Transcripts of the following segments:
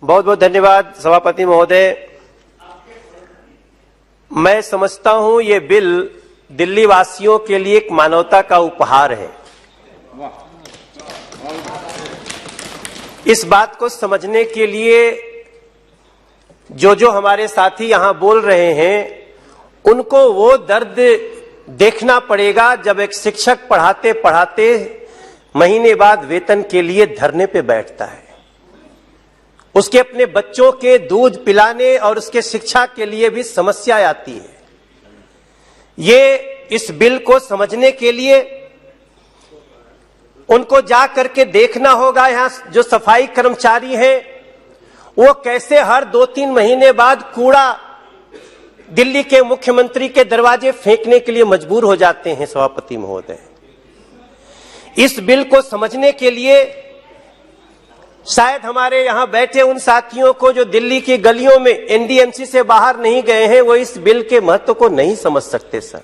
बहुत बहुत धन्यवाद सभापति महोदय। मैं समझता हूं ये बिल दिल्ली वासियों के लिए एक मानवता का उपहार है। इस बात को समझने के लिए जो हमारे साथी यहां बोल रहे हैं उनको वो दर्द देखना पड़ेगा जब एक शिक्षक पढ़ाते पढ़ाते महीने बाद वेतन के लिए धरने पे बैठता है। उसके अपने बच्चों के दूध पिलाने और उसके शिक्षा के लिए भी समस्या आती है। ये इस बिल को समझने के लिए उनको जा करके देखना होगा यहां जो सफाई कर्मचारी हैं वो कैसे हर 2-3 महीने बाद कूड़ा दिल्ली के मुख्यमंत्री के दरवाजे फेंकने के लिए मजबूर हो जाते हैं। सभापति महोदय, इस बिल को समझने के लिए शायद हमारे यहां बैठे उन साथियों को जो दिल्ली की गलियों में एनडीएमसी से बाहर नहीं गए हैं वो इस बिल के महत्व को नहीं समझ सकते। सर,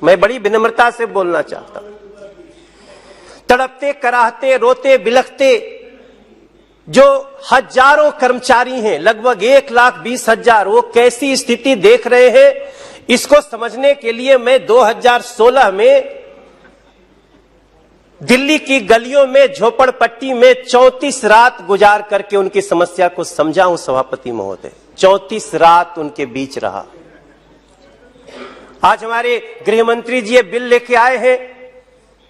मैं बड़ी विनम्रता से बोलना चाहता हूं। तड़पते कराहते रोते बिलखते जो हजारों कर्मचारी हैं, लगभग 1,20,000, वो कैसी स्थिति देख रहे हैं इसको समझने के लिए मैं 2016 में दिल्ली की गलियों में झोपड़पट्टी में 34 रात गुजार करके उनकी समस्या को समझा हूं। सभापति महोदय, 34 रात उनके बीच रहा। आज हमारे गृह मंत्री जी ये बिल लेके आए हैं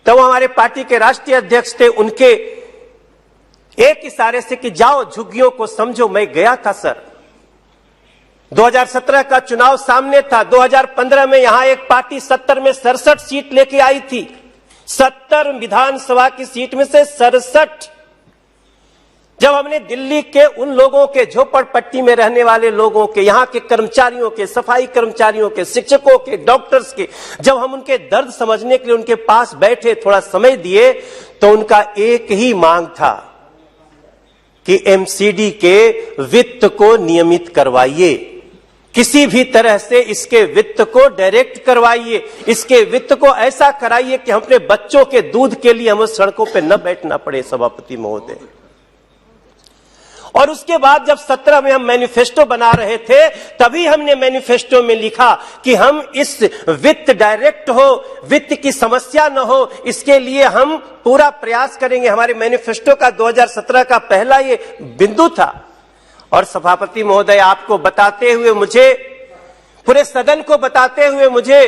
तो हमारे पार्टी के राष्ट्रीय अध्यक्ष थे, उनके एक इशारे से कि जाओ झुग्गियों को समझो। मैं गया था सर, 2017 का चुनाव सामने था। 2015 में यहां एक पार्टी 70 में 67 सीट लेके आई थी। 70 विधानसभा की सीट में से 67। जब हमने दिल्ली के उन लोगों के, झोपड़पट्टी में रहने वाले लोगों के, यहां के कर्मचारियों के, सफाई कर्मचारियों के, शिक्षकों के, डॉक्टर्स के, जब हम उनके दर्द समझने के लिए उनके पास बैठे, थोड़ा समय दिए, तो उनका एक ही मांग था कि एमसीडी के वित्त को नियमित करवाइए, किसी भी तरह से इसके वित्त को डायरेक्ट करवाइए, इसके वित्त को ऐसा कराइए कि हम अपने बच्चों के दूध के लिए हमें सड़कों पे न बैठना पड़े। सभापति महोदय, और उसके बाद जब 17 में हम मैनिफेस्टो बना रहे थे तभी हमने मैनिफेस्टो में लिखा कि हम इस वित्त डायरेक्ट हो, वित्त की समस्या न हो, इसके लिए हम पूरा प्रयास करेंगे। हमारे मैनिफेस्टो का 2017 का पहला ये बिंदु था। और सभापति महोदय, आपको बताते हुए मुझे, पूरे सदन को बताते हुए मुझे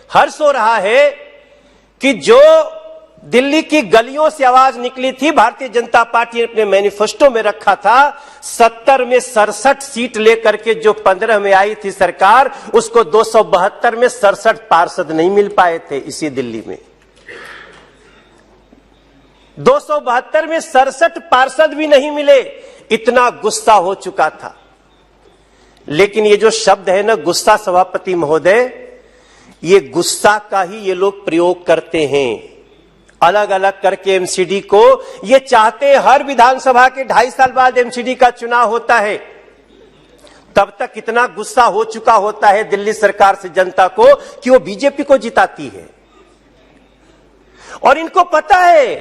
हर्ष हो रहा है कि जो दिल्ली की गलियों से आवाज निकली थी, भारतीय जनता पार्टी ने अपने मैनिफेस्टो में रखा था। 70 में 67 सीट लेकर के जो 15 में आई थी सरकार, उसको 272 में 67 पार्षद नहीं मिल पाए थे इसी दिल्ली में। 272 में 67 पार्षद भी नहीं मिले, इतना गुस्सा हो चुका था। लेकिन ये जो शब्द है ना गुस्सा, सभापति महोदय, ये गुस्सा का ही ये लोग प्रयोग करते हैं अलग अलग करके एमसीडी को। ये चाहते हैं हर विधानसभा के 2.5 साल बाद एमसीडी का चुनाव होता है, तब तक इतना गुस्सा हो चुका होता है दिल्ली सरकार से जनता को कि वो बीजेपी को जिताती है। और इनको पता है,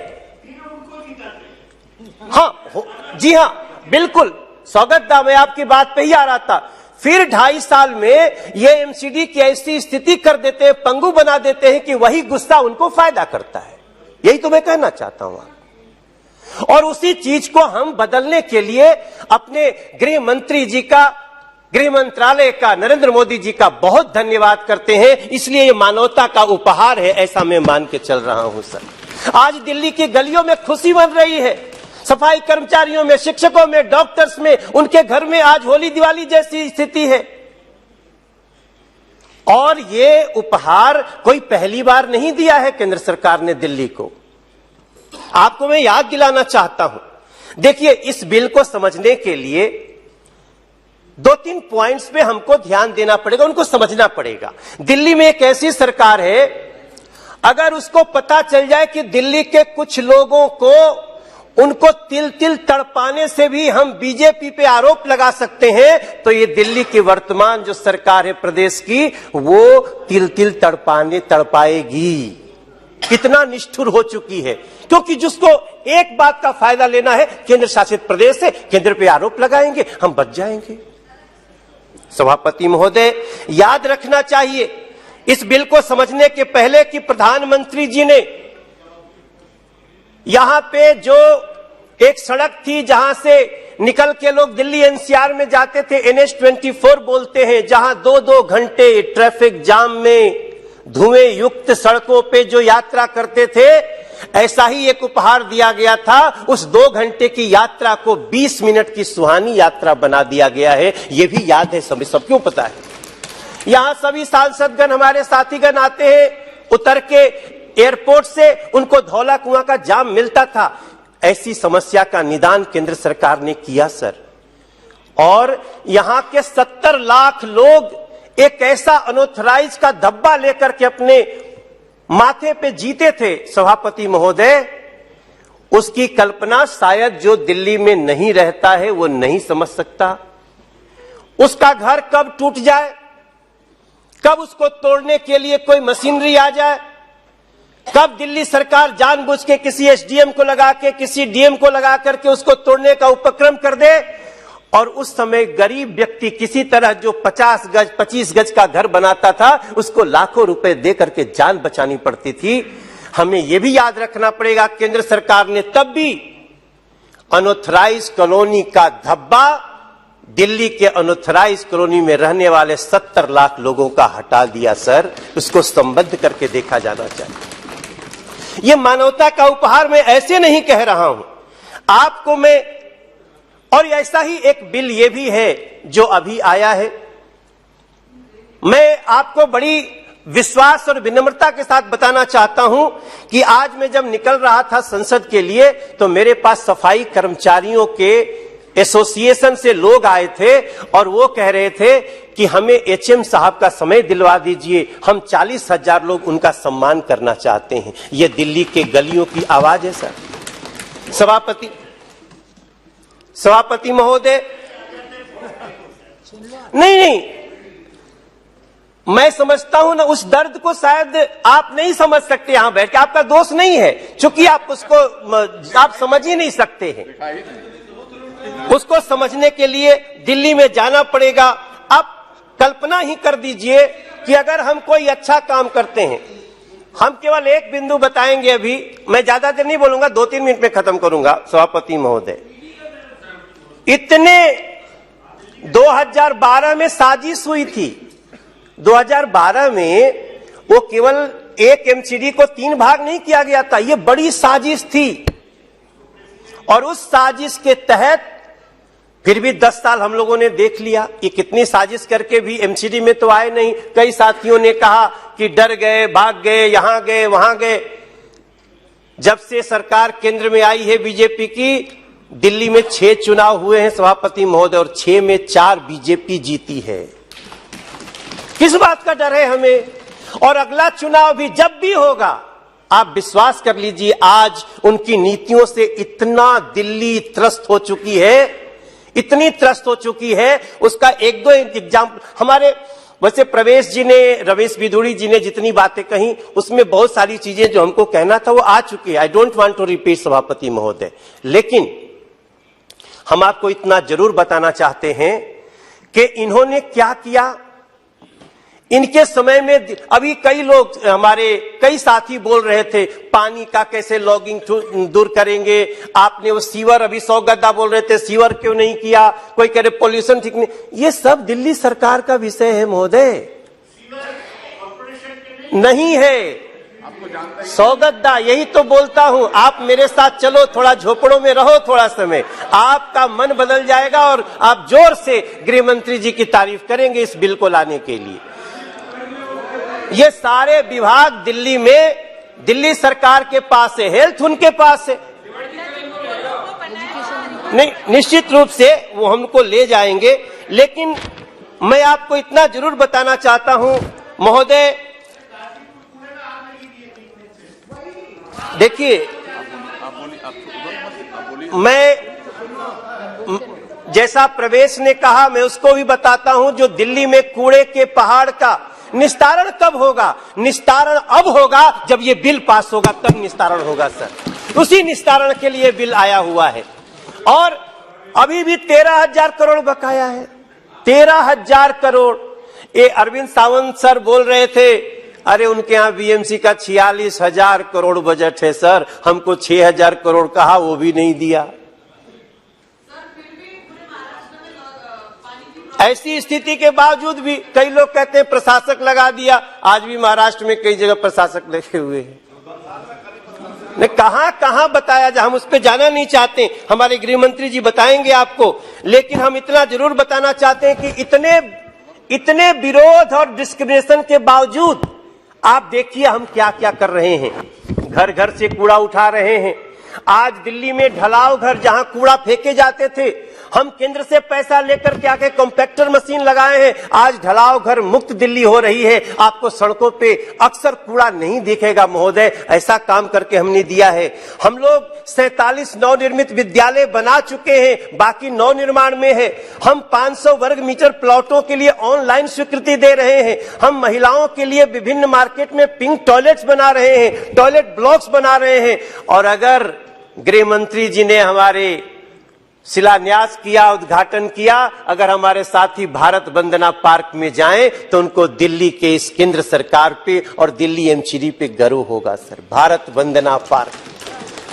हाँ जी हाँ बिल्कुल स्वागत दा, मैं आपकी बात पे ही आ रहा था। फिर 2.5 साल में ये एमसीडी की ऐसी स्थिति कर देते हैं, पंगु बना देते हैं कि वही गुस्सा उनको फायदा करता है। यही तो मैं कहना चाहता हूं। और उसी चीज को हम बदलने के लिए अपने गृह मंत्री जी का, गृह मंत्रालय का, नरेंद्र मोदी जी का बहुत धन्यवाद करते हैं। इसलिए ये मानवता का उपहार है, ऐसा मैं मान के चल रहा हूं सर। आज दिल्ली की गलियों में खुशी बन रही है, सफाई कर्मचारियों में, शिक्षकों में, डॉक्टर्स में, उनके घर में आज होली दिवाली जैसी स्थिति है। और ये उपहार कोई पहली बार नहीं दिया है केंद्र सरकार ने दिल्ली को। आपको मैं याद दिलाना चाहता हूं, देखिए इस बिल को समझने के लिए 2-3 पॉइंट्स पे हमको ध्यान देना पड़ेगा, उनको समझना पड़ेगा। दिल्ली में एक ऐसी सरकार है, अगर उसको पता चल जाए कि दिल्ली के कुछ लोगों को, उनको तिल तिल तड़पाने से भी हम बीजेपी पे आरोप लगा सकते हैं, तो ये दिल्ली की वर्तमान जो सरकार है प्रदेश की, वो तिल तिल तड़पाएगी। कितना निष्ठुर हो चुकी है, क्योंकि जिसको एक बात का फायदा लेना है केंद्र शासित प्रदेश से, केंद्र पे आरोप लगाएंगे, हम बच जाएंगे। सभापति महोदय, याद रखना चाहिए इस बिल को समझने के पहले कि प्रधानमंत्री जी ने यहां पे जो एक सड़क थी जहां से निकल के लोग दिल्ली एनसीआर में जाते थे, NH-24 बोलते हैं, जहां 2-2 घंटे ट्रैफिक जाम में धुएं युक्त सड़कों पे जो यात्रा करते थे, ऐसा ही एक उपहार दिया गया था। उस 2 घंटे की यात्रा को 20 मिनट की सुहानी यात्रा बना दिया गया है। यह भी याद है, सब क्यों पता है। यहां सभी सांसदगण, हमारे साथीगण आते हैं, उतर के एयरपोर्ट से उनको धौला कुआं का जाम मिलता था। ऐसी समस्या का निदान केंद्र सरकार ने किया सर, और यहां के 70 लाख लोग एक ऐसा अनऑथराइज का धब्बा लेकर के अपने माथे पे जीते थे सभापति महोदय, उसकी कल्पना शायद जो दिल्ली में नहीं रहता है वो नहीं समझ सकता। उसका घर कब टूट जाए, कब उसको तोड़ने के लिए कोई मशीनरी आ जाए, कब दिल्ली सरकार जानबूझ के किसी एसडीएम को लगा के, किसी डीएम को लगा करके उसको तोड़ने का उपक्रम कर दे, और उस समय गरीब व्यक्ति किसी तरह जो 50 गज 25 गज का घर बनाता था, उसको लाखों रुपए दे करके जान बचानी पड़ती थी। हमें यह भी याद रखना पड़ेगा, केंद्र सरकार ने तब भी अनऑथराइज कॉलोनी का धब्बा दिल्ली के अनऑथराइज कॉलोनी में रहने वाले 70 लाख लोगों का हटा दिया सर। उसको संबद्ध करके देखा जाना चाहिए। यह मानवता का उपहार मैं ऐसे नहीं कह रहा हूं आपको मैं। और ऐसा ही एक बिल ये भी है जो अभी आया है। मैं आपको बड़ी विश्वास और विनम्रता के साथ बताना चाहता हूं कि आज मैं जब निकल रहा था संसद के लिए, तो मेरे पास सफाई कर्मचारियों के एसोसिएशन से लोग आए थे और वो कह रहे थे कि हमें एचएम साहब का समय दिलवा दीजिए, हम 40,000 लोग उनका सम्मान करना चाहते हैं। ये दिल्ली के गलियों की आवाज है सर। सभापति महोदय, नहीं, मैं समझता हूं ना, उस दर्द को शायद आप नहीं समझ सकते यहां बैठ के, आपका दोष नहीं है, क्योंकि आप उसको आप समझ ही नहीं सकते हैं। उसको समझने के लिए दिल्ली में जाना पड़ेगा। आप कल्पना ही कर दीजिए कि अगर हम कोई अच्छा काम करते हैं, हम केवल एक बिंदु बताएंगे, अभी मैं ज्यादा देर नहीं बोलूंगा, 2-3 मिनट में खत्म करूंगा सभापति महोदय। इतने 2012 में साजिश हुई थी। 2012 में वो केवल एक एमसीडी को 3 भाग नहीं किया गया था, ये बड़ी साजिश थी। और उस साजिश के तहत फिर भी 10 साल हम लोगों ने देख लिया। ये कितनी साजिश करके भी एमसीडी में तो आए नहीं। कई साथियों ने कहा कि डर गए, भाग गए, यहां गए, वहां गए। जब से सरकार केंद्र में आई है बीजेपी की, दिल्ली में 6 चुनाव हुए हैं सभापति महोदय, और 6 में 4 बीजेपी जीती है। किस बात का डर है हमें? और अगला चुनाव भी जब भी होगा, आप विश्वास कर लीजिए, आज उनकी नीतियों से इतना दिल्ली त्रस्त हो चुकी है, इतनी त्रस्त हो चुकी है। उसका 1-2 एग्जाम्पल हमारे, वैसे प्रवेश जी ने, रमेश बिधूड़ी जी ने जितनी बातें कही, उसमें बहुत सारी चीजें जो हमको कहना था वो आ चुकी है। I don't want to repeat सभापति महोदय, लेकिन हम आपको इतना जरूर बताना चाहते हैं कि इन्होंने क्या किया। इनके समय में अभी कई लोग, हमारे कई साथी बोल रहे थे पानी का कैसे लॉगिंग दूर करेंगे, आपने वो सीवर, अभी 100 गद्दा बोल रहे थे सीवर क्यों नहीं किया, कोई कह रहे पोल्यूशन ठीक नहीं। ये सब दिल्ली सरकार का विषय है महोदय, नहीं है 100 गद्दा। यही तो बोलता हूं, आप मेरे साथ चलो, थोड़ा झोपड़ों में रहो थोड़ा समय, आपका मन बदल जाएगा और आप जोर से गृह मंत्री जी की तारीफ करेंगे इस बिल को लाने के लिए। ये सारे विभाग दिल्ली में, दिल्ली सरकार के पास है, हेल्थ उनके पास है, नहीं निश्चित रूप से वो हमको ले जाएंगे। लेकिन मैं आपको इतना जरूर बताना चाहता हूं महोदय, देखिए, मैं जैसा प्रवेश ने कहा मैं उसको भी बताता हूं, जो दिल्ली में कूड़े के पहाड़ का निस्तारण कब होगा? निस्तारण अब होगा जब ये बिल पास होगा, तब निस्तारण होगा सर। उसी निस्तारण के लिए बिल आया हुआ है। और अभी भी 13,000 करोड़ बकाया है, 13,000 करोड़। ये अरविंद सावंत सर बोल रहे थे, अरे उनके यहाँ बीएमसी का 46,000 करोड़ बजट है सर, हमको 6,000 करोड़ कहा, वो भी नहीं दिया। ऐसी स्थिति के बावजूद भी कई लोग कहते हैं प्रशासक लगा दिया। आज भी महाराष्ट्र में कई जगह प्रशासक लगे हुए हैं। कहां कहां बताया जाए, हम उस पर जाना नहीं चाहते, हमारे गृह मंत्री जी बताएंगे आपको। लेकिन हम इतना जरूर बताना चाहते हैं कि इतने विरोध और डिस्क्रिमिनेशन के बावजूद आप देखिए हम क्या क्या कर रहे हैं। घर घर से कूड़ा उठा रहे हैं। आज दिल्ली में ढलाव घर जहां कूड़ा फेंके जाते थे, हम केंद्र से पैसा लेकर के आके कॉम्पैक्टर मशीन लगाए हैं। आज ढलाव घर मुक्त दिल्ली हो रही है। आपको सड़कों पे अक्सर कूड़ा नहीं दिखेगा महोदय, ऐसा काम करके हमने दिया है। हम लोग 47 नवनिर्मित विद्यालय बना चुके हैं, बाकी नवनिर्माण में है। हम 500 वर्ग मीटर प्लॉटों के लिए ऑनलाइन स्वीकृति दे रहे हैं। हम महिलाओं के लिए विभिन्न मार्केट में पिंक टॉयलेट्स बना रहे हैं, टॉयलेट ब्लॉक्स बना रहे हैं। और अगर गृह मंत्री जी ने हमारे शिलान्यास किया, उद्घाटन किया, अगर हमारे साथी भारत वंदना पार्क में जाएं तो उनको दिल्ली के इस केंद्र सरकार पे और दिल्ली एमसीडी पे गर्व होगा सर। भारत वंदना पार्क,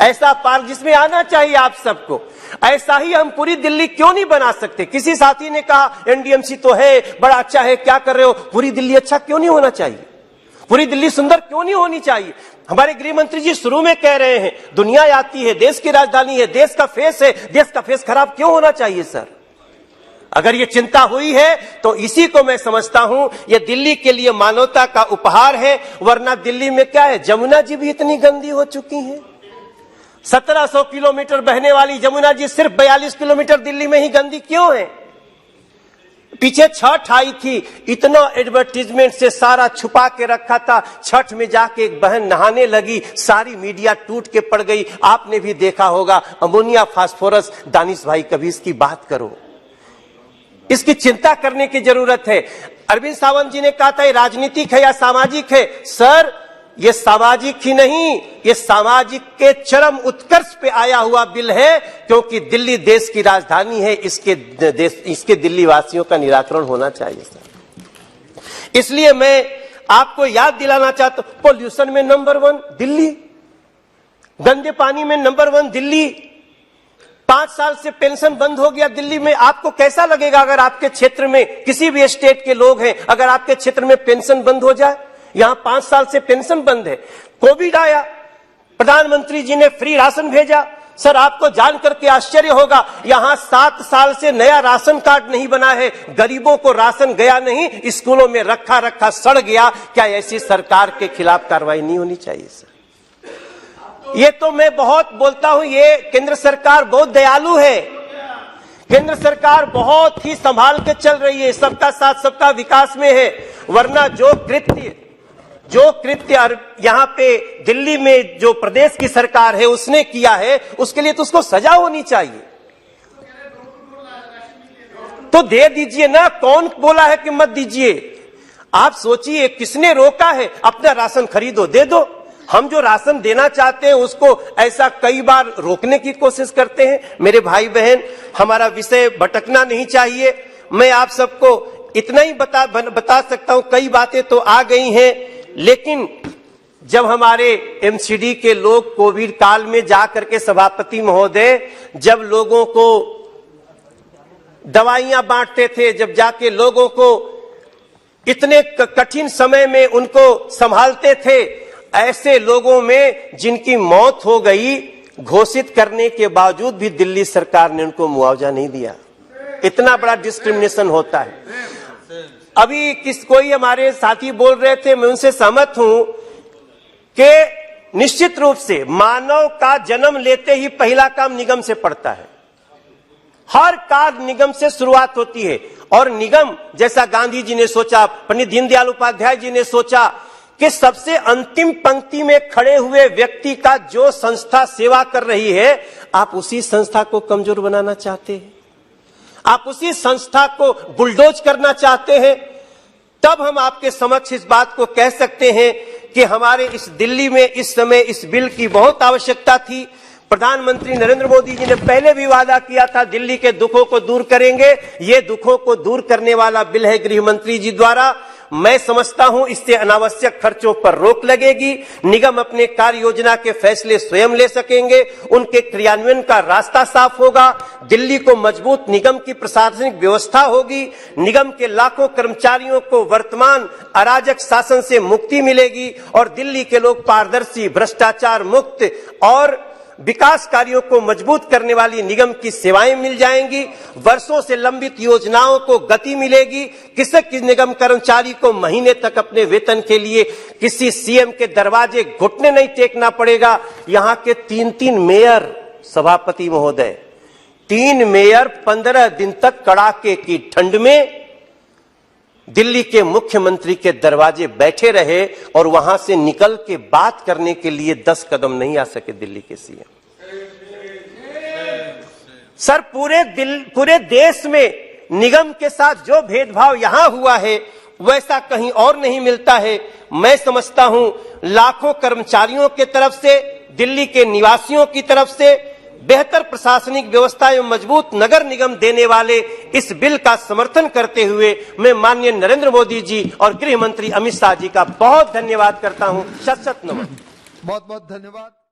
ऐसा पार्क जिसमें आना चाहिए आप सबको। ऐसा ही हम पूरी दिल्ली क्यों नहीं बना सकते? किसी साथी ने कहा एनडीएमसी तो है, बड़ा अच्छा है, क्या कर रहे हो? पूरी दिल्ली अच्छा क्यों नहीं होना चाहिए? पूरी दिल्ली सुंदर क्यों नहीं होनी चाहिए? हमारे गृह मंत्री जी शुरू में कह रहे हैं दुनिया आती है, देश की राजधानी है, देश का फेस है, देश का फेस खराब क्यों होना चाहिए सर? अगर ये चिंता हुई है तो इसी को मैं समझता हूं ये दिल्ली के लिए मानवता का उपहार है। वरना दिल्ली में क्या है, जमुना जी भी इतनी गंदी हो चुकी है। 1700 किलोमीटर बहने वाली जमुना जी सिर्फ 42 किलोमीटर दिल्ली में ही गंदी क्यों है? पीछे छठ आई थी, इतना एडवर्टीजमेंट से सारा छुपा के रखा था। छठ में जाके एक बहन नहाने लगी, सारी मीडिया टूट के पड़ गई। आपने भी देखा होगा अमोनिया फास्फोरस। दानिश भाई कभी इसकी बात करो, इसकी चिंता करने की जरूरत है। अरविंद सावंत जी ने कहा था ये राजनीतिक है या सामाजिक है? सर ये सामाजिक ही नहीं, ये सामाजिक के चरम उत्कर्ष पे आया हुआ बिल है, क्योंकि दिल्ली देश की राजधानी है। इसके दिल्ली वासियों का निराकरण होना चाहिए सर। इसलिए मैं आपको याद दिलाना चाहता हूं, पोल्यूशन में नंबर 1 दिल्ली, गंदे पानी में नंबर 1 दिल्ली। 5 साल से पेंशन बंद हो गया दिल्ली में। आपको कैसा लगेगा अगर आपके क्षेत्र में किसी भी स्टेट के लोग हैं, अगर आपके क्षेत्र में पेंशन बंद हो जाए? यहां 5 साल से पेंशन बंद है। कोविड आया, प्रधानमंत्री जी ने फ्री राशन भेजा। सर आपको जान करके आश्चर्य होगा, यहां 7 साल से नया राशन कार्ड नहीं बना है। गरीबों को राशन गया नहीं, स्कूलों में रखा रखा सड़ गया। क्या ऐसी सरकार के खिलाफ कार्रवाई नहीं होनी चाहिए सर? ये तो मैं बहुत बोलता हूं, ये केंद्र सरकार बहुत दयालु है। केंद्र सरकार बहुत ही संभाल के चल रही है, सबका साथ सबका विकास में है। वरना जो कृत्य यहां पे दिल्ली में जो प्रदेश की सरकार है उसने किया है, उसके लिए तो उसको सजा होनी चाहिए। तो दे दीजिए ना, कौन बोला है कि मत दीजिए? आप सोचिए किसने रोका है? अपना राशन खरीदो, दे दो। हम जो राशन देना चाहते हैं उसको ऐसा कई बार रोकने की कोशिश करते हैं। मेरे भाई बहन, हमारा विषय भटकना नहीं चाहिए। मैं आप सबको इतना ही बता सकता हूं, कई बातें तो आ गई हैं, लेकिन जब हमारे एमसीडी के लोग कोविड काल में जाकर के सभापति महोदय जब लोगों को दवाइयां बांटते थे, जब जाके लोगों को इतने कठिन समय में उनको संभालते थे, ऐसे लोगों में जिनकी मौत हो गई, घोषित करने के बावजूद भी दिल्ली सरकार ने उनको मुआवजा नहीं दिया। इतना बड़ा डिस्क्रिमिनेशन होता है। अभी कोई हमारे साथी बोल रहे थे, मैं उनसे सहमत हूं कि निश्चित रूप से मानव का जन्म लेते ही पहला काम निगम से पड़ता है। हर कार्य निगम से शुरुआत होती है। और निगम, जैसा गांधी जी ने सोचा, पंडित दीनदयाल उपाध्याय जी ने सोचा कि सबसे अंतिम पंक्ति में खड़े हुए व्यक्ति का जो संस्था सेवा कर रही है, आप उसी संस्था को कमजोर बनाना चाहते हैं, आप उसी संस्था को बुलडोज करना चाहते हैं। तब हम आपके समक्ष इस बात को कह सकते हैं कि हमारे इस दिल्ली में इस समय इस बिल की बहुत आवश्यकता थी। प्रधानमंत्री नरेंद्र मोदी जी ने पहले भी वादा किया था दिल्ली के दुखों को दूर करेंगे। ये दुखों को दूर करने वाला बिल है गृह मंत्री जी द्वारा। मैं समझता हूं इससे अनावश्यक खर्चों पर रोक लगेगी, निगम अपने कार्य योजना के फैसले स्वयं ले सकेंगे, उनके क्रियान्वयन का रास्ता साफ होगा, दिल्ली को मजबूत निगम की प्रशासनिक व्यवस्था होगी, निगम के लाखों कर्मचारियों को वर्तमान अराजक शासन से मुक्ति मिलेगी और दिल्ली के लोग पारदर्शी, भ्रष्टाचार मुक्त और विकास कार्यों को मजबूत करने वाली निगम की सेवाएं मिल जाएंगी। वर्षों से लंबित योजनाओं को गति मिलेगी। किसी निगम कर्मचारी को महीने तक अपने वेतन के लिए किसी सीएम के दरवाजे घुटने नहीं टेकना पड़ेगा। यहां के 3 मेयर, सभापति महोदय, 3 मेयर 15 दिन तक कड़ाके की ठंड में दिल्ली के मुख्यमंत्री के दरवाजे बैठे रहे और वहां से निकल के बात करने के लिए 10 कदम नहीं आ सके दिल्ली के सीएम। सर, पूरे देश में निगम के साथ जो भेदभाव यहां हुआ है वैसा कहीं और नहीं मिलता है। मैं समझता हूं लाखों कर्मचारियों की तरफ से, दिल्ली के निवासियों की तरफ से बेहतर प्रशासनिक व्यवस्था एवं मजबूत नगर निगम देने वाले इस बिल का समर्थन करते हुए मैं माननीय नरेंद्र मोदी जी और गृह मंत्री अमित शाह जी का बहुत धन्यवाद करता हूं। शत शत नमन। बहुत बहुत धन्यवाद।